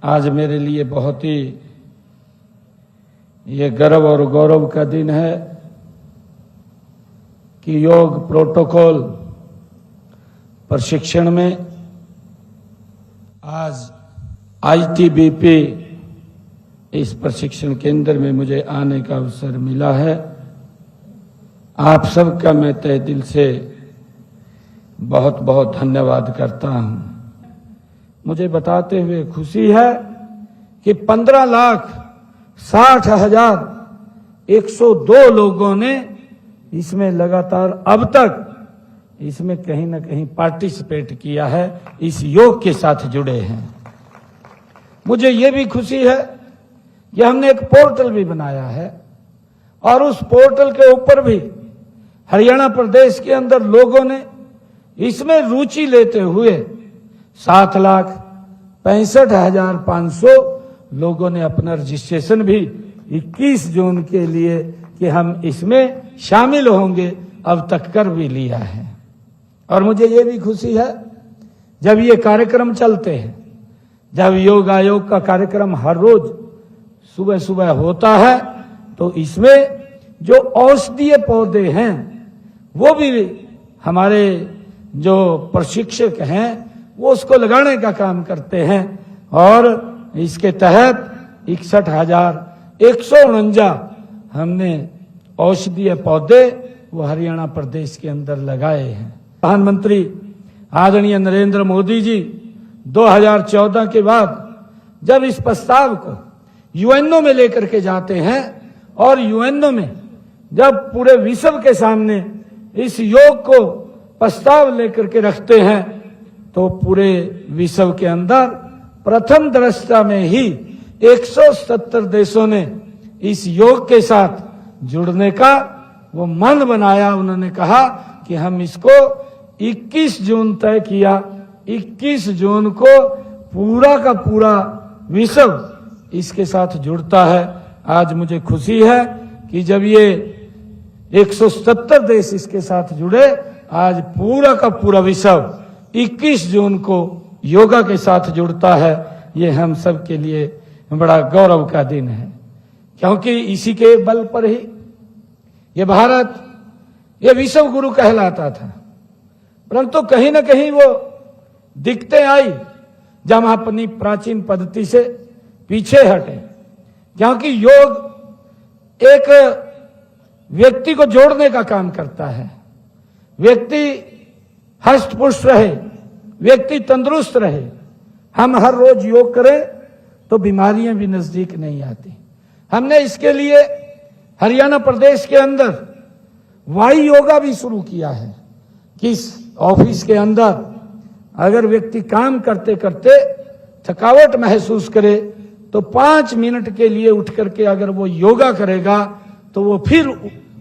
आज मेरे लिए बहुत ही ये गर्व और गौरव का दिन है कि योग प्रोटोकॉल प्रशिक्षण में आज आईटीबीपी इस प्रशिक्षण केंद्र में मुझे आने का अवसर मिला है। आप सबका मैं तहे दिल से बहुत बहुत धन्यवाद करता हूं। मुझे बताते हुए खुशी है कि 15,60,102 लोगों ने इसमें लगातार अब तक इसमें कहीं ना कहीं पार्टिसिपेट किया है, इस योग के साथ जुड़े हैं। मुझे ये भी खुशी है कि हमने एक पोर्टल भी बनाया है और उस पोर्टल के ऊपर भी हरियाणा प्रदेश के अंदर लोगों ने इसमें रुचि लेते हुए 7,65,500 लोगों ने अपना रजिस्ट्रेशन भी 21 जून के लिए कि हम इसमें शामिल होंगे अब तक कर भी लिया है। और मुझे ये भी खुशी है जब ये कार्यक्रम चलते हैं, जब योग आयोग का कार्यक्रम हर रोज सुबह सुबह होता है तो इसमें जो औषधीय पौधे हैं वो भी हमारे जो प्रशिक्षक हैं वो उसको लगाने का काम करते हैं और इसके तहत 61,149 हमने औषधीय पौधे वो हरियाणा प्रदेश के अंदर लगाए हैं। प्रधानमंत्री आदरणीय नरेंद्र मोदी जी 2014 के बाद जब इस प्रस्ताव को यूएनओ में लेकर के जाते हैं और यूएनओ में जब पूरे विश्व के सामने इस योग को प्रस्ताव लेकर के रखते हैं तो पूरे विश्व के अंदर प्रथम दृष्टया में ही 170 देशों ने इस योग के साथ जुड़ने का वो मन बनाया। उन्होंने कहा कि हम इसको 21 जून तय किया। 21 जून को पूरा का पूरा विश्व इसके साथ जुड़ता है। आज मुझे खुशी है कि जब ये 170 देश इसके साथ जुड़े, आज पूरा का पूरा विश्व 21 जून को योगा के साथ जुड़ता है। ये हम सब के लिए बड़ा गौरव का दिन है, क्योंकि इसी के बल पर ही ये भारत ये विश्व गुरु कहलाता था, परंतु कहीं ना कहीं वो दिक्कतें आई जब हम अपनी प्राचीन पद्धति से पीछे हटे, क्योंकि योग एक व्यक्ति को जोड़ने का काम करता है। व्यक्ति हष्ट पुष्ट रहे, व्यक्ति तंदुरुस्त रहे। हम हर रोज योग करें तो बीमारियां भी नजदीक नहीं आती। हमने इसके लिए हरियाणा प्रदेश के अंदर वायु योगा भी शुरू किया है कि ऑफिस के अंदर अगर व्यक्ति काम करते करते थकावट महसूस करे तो 5 मिनट के लिए उठ करके अगर वो योगा करेगा तो वो फिर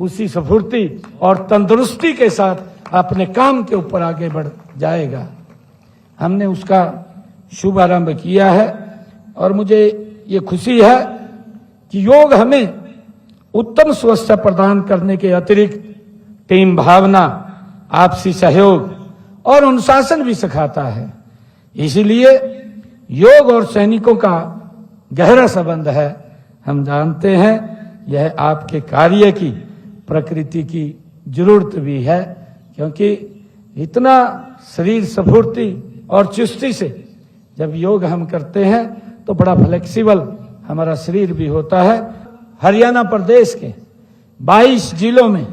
उसी स्फूर्ति और तंदुरुस्ती के साथ अपने काम के ऊपर आगे बढ़ जाएगा। हमने उसका शुभारंभ किया है और मुझे ये खुशी है कि योग हमें उत्तम स्वास्थ्य प्रदान करने के अतिरिक्त टीम भावना, आपसी सहयोग और अनुशासन भी सिखाता है। इसीलिए योग और सैनिकों का गहरा संबंध है। हम जानते हैं यह आपके कार्य की प्रकृति की जरूरत भी है, क्योंकि इतना शरीर स्फूर्ति और चुस्ती से जब योग हम करते हैं तो बड़ा फ्लेक्सिबल हमारा शरीर भी होता है। हरियाणा प्रदेश के 22 जिलों में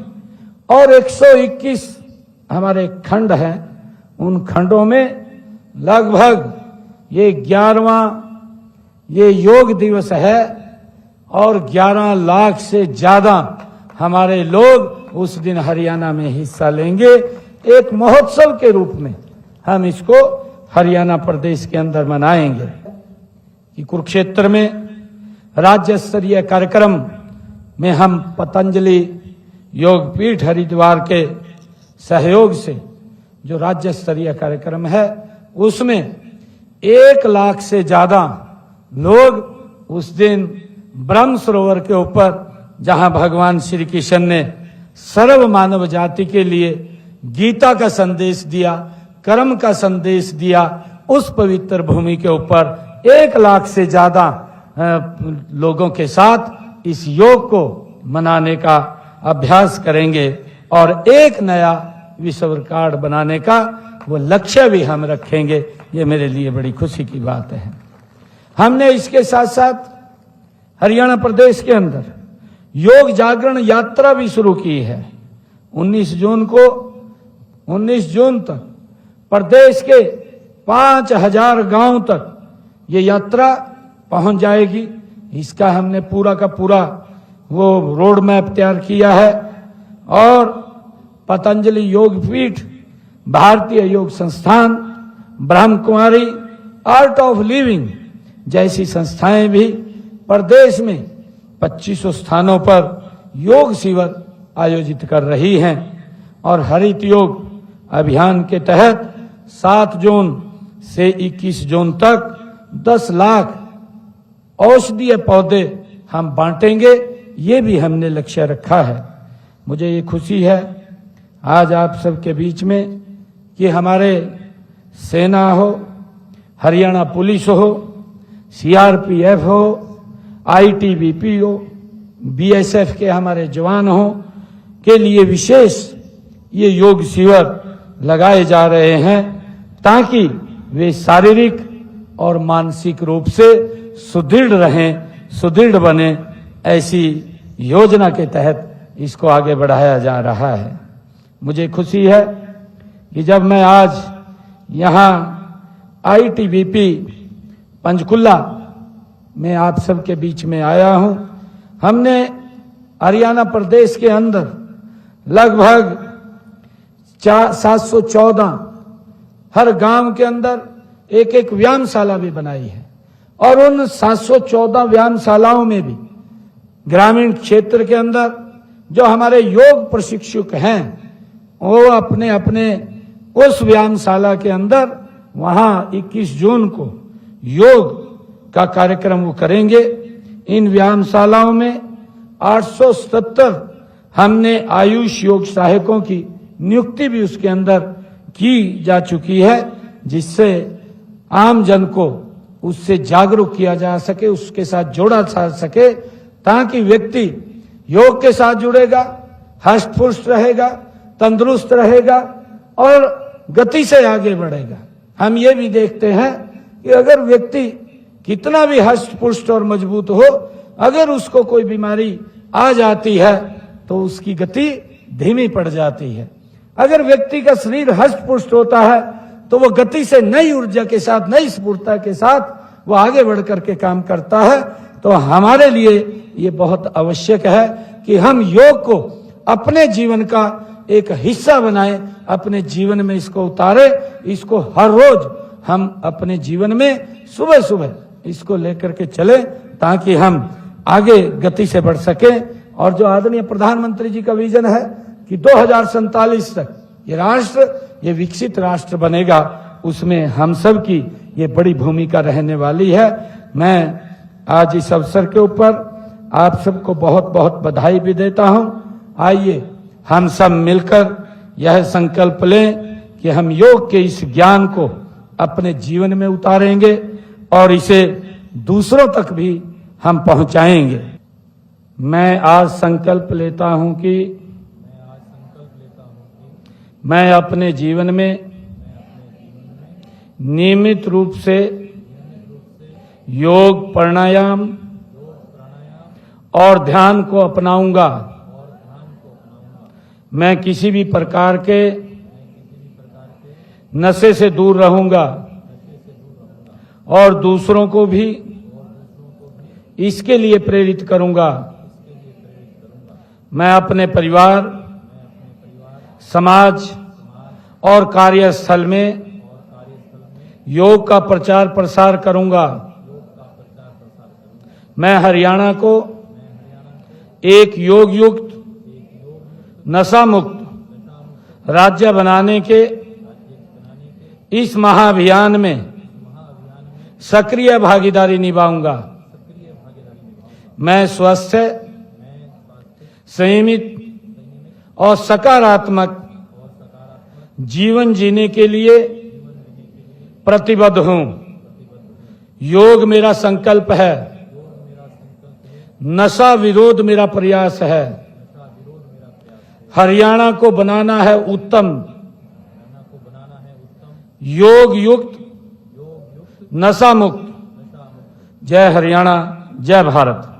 और 121 हमारे खंड हैं, उन खंडों में लगभग ये 11वां ये योग दिवस है और 11 लाख से ज्यादा हमारे लोग उस दिन हरियाणा में हिस्सा लेंगे। एक महोत्सव के रूप में हम इसको हरियाणा प्रदेश के अंदर मनाएंगे। कि कुरुक्षेत्र में राज्य स्तरीय कार्यक्रम में हम पतंजलि योग पीठ हरिद्वार के सहयोग से जो राज्य स्तरीय कार्यक्रम है उसमें 1 लाख से ज्यादा लोग उस दिन ब्रह्म सरोवर के ऊपर, जहां भगवान श्री कृष्ण ने सर्व मानव जाति के लिए गीता का संदेश दिया, कर्म का संदेश दिया, उस पवित्र भूमि के ऊपर 1 लाख से ज्यादा लोगों के साथ इस योग को मनाने का अभ्यास करेंगे और एक नया विश्व रिकॉर्ड बनाने का वो लक्ष्य भी हम रखेंगे। ये मेरे लिए बड़ी खुशी की बात है। हमने इसके साथ साथ हरियाणा प्रदेश के अंदर योग जागरण यात्रा भी शुरू की है। 19 जून तक प्रदेश के 5000 गांव तक ये यात्रा पहुंच जाएगी। इसका हमने पूरा का पूरा वो रोड मैप तैयार किया है और पतंजलि योग पीठ, भारतीय योग संस्थान, Brahma Kumari, art of living जैसी संस्थाएं भी प्रदेश में 2500 स्थानों पर योग शिविर आयोजित कर रही हैं और हरित योग अभियान के तहत 7 जून से 21 जून तक 10 लाख औषधीय पौधे हम बांटेंगे। ये भी हमने लक्ष्य रखा है। मुझे ये खुशी है आज आप सबके बीच में कि हमारे सेना हो, हरियाणा पुलिस हो, सीआरपीएफ हो, आईटीबीपी हो, बीएसएफ के हमारे जवान हो के लिए विशेष ये योग शिविर लगाए जा रहे हैं ताकि वे शारीरिक और मानसिक रूप से सुदृढ़ रहें, सुदृढ़ बने। ऐसी योजना के तहत इसको आगे बढ़ाया जा रहा है। मुझे खुशी है कि जब मैं आज यहाँ आईटीबीपी पंचकुला में आप सबके बीच में आया हूँ। हमने हरियाणा प्रदेश के अंदर लगभग 714 हर गांव के अंदर एक व्यायामशाला भी बनाई है और उन 714 व्यायामशालाओं में भी ग्रामीण क्षेत्र के अंदर जो हमारे योग प्रशिक्षक हैं वो अपने अपने उस व्यायामशाला के अंदर वहां 21 जून को योग का कार्यक्रम वो करेंगे। इन व्यायामशालाओं में 877 हमने आयुष योग सहायकों की नियुक्ति भी उसके अंदर की जा चुकी है जिससे आम जन को उससे जागरूक किया जा सके, उसके साथ जोड़ा जा सके ताकि व्यक्ति योग के साथ जुड़ेगा, हष्ट पुष्ट रहेगा, तंदुरुस्त रहेगा और गति से आगे बढ़ेगा। हम ये भी देखते हैं कि अगर व्यक्ति कितना भी हष्ट पुष्ट और मजबूत हो, अगर उसको कोई बीमारी आ जाती है तो उसकी गति धीमी पड़ जाती है। अगर व्यक्ति का शरीर हष्ट पुष्ट होता है तो वो गति से नई ऊर्जा के साथ, नई स्फूर्ता के साथ वो आगे बढ़ करके काम करता है। तो हमारे लिए ये बहुत आवश्यक है कि हम योग को अपने जीवन का एक हिस्सा बनाएं, अपने जीवन में इसको उतारे, इसको हर रोज हम अपने जीवन में सुबह सुबह इसको लेकर के चले ताकि हम आगे गति से बढ़ सके। और जो आदरणीय प्रधानमंत्री जी का विजन है कि 2047 तक ये राष्ट्र, ये विकसित राष्ट्र बनेगा, उसमें हम सब की ये बड़ी भूमिका रहने वाली है। मैं आज इस अवसर के ऊपर आप सबको बहुत बहुत बधाई भी देता हूं। आइए हम सब मिलकर यह संकल्प लें कि हम योग के इस ज्ञान को अपने जीवन में उतारेंगे और इसे दूसरों तक भी हम पहुंचाएंगे। मैं आज संकल्प लेता हूं कि मैं अपने जीवन में नियमित रूप से योग, प्राणायाम और ध्यान को अपनाऊंगा। मैं किसी भी प्रकार के नशे से दूर रहूंगा और दूसरों को भी इसके लिए प्रेरित करूंगा। मैं अपने परिवार, समाज और कार्यस्थल में योग का प्रचार प्रसार करूंगा। मैं हरियाणा को एक योग युक्त, नशा मुक्त राज्य बनाने के इस महाअभियान में सक्रिय भागीदारी निभाऊंगा। मैं स्वस्थ, संयमित और सकारात्मक जीवन जीने के लिए प्रतिबद्ध हूं। योग मेरा संकल्प है, नशा विरोध मेरा प्रयास है। हरियाणा को बनाना है उत्तम, योग युक्त, नशा मुक्त। जय हरियाणा, जय भारत।